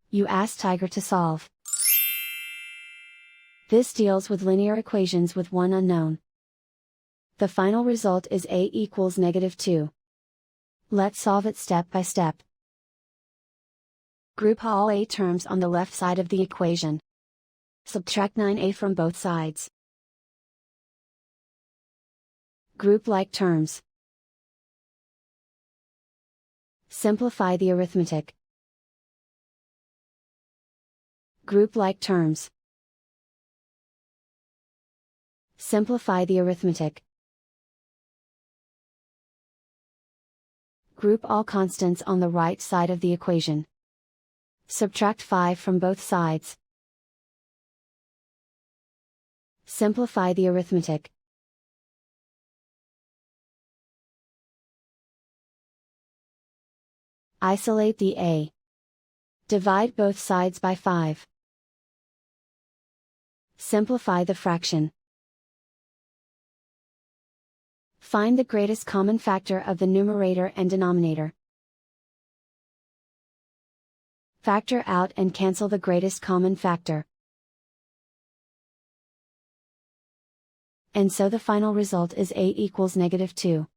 You ask Tiger to solve. This deals with linear equations with one unknown. The final result is a equals -2. Let's solve it step by step. Group all a terms on the left side of the equation. Subtract 9a from both sides. Group like terms. Simplify the arithmetic. Group like terms. Simplify the arithmetic. Group all constants on the right side of the equation. Subtract 5 from both sides. Simplify the arithmetic. Isolate the a. Divide both sides by 5. Simplify the fraction. Find the greatest common factor of the numerator and denominator. Factor out and cancel the greatest common factor. And so the final result is a equals -2.